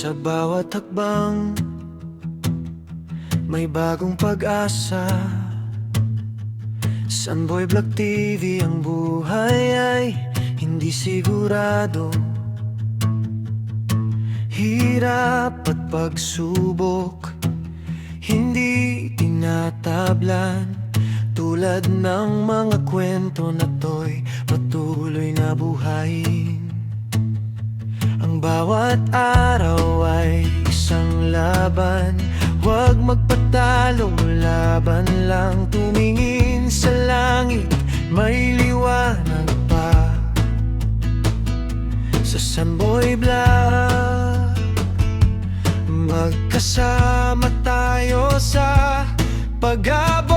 Sa bawat hakbang may bagong pag-asa. Sunboy Vlog TV, ang buhay ay hindi sigurado. Hirap at pagsubok hindi tinatablan, tulad ng mga kwento na to'y patuloy na buhayin. Ang bawat araw ay isang laban, huwag magpatalo, laban lang. Tumingin sa langit, may liwanag pa. Sa Sunboy Vlog, magkasama tayo sa pag-abot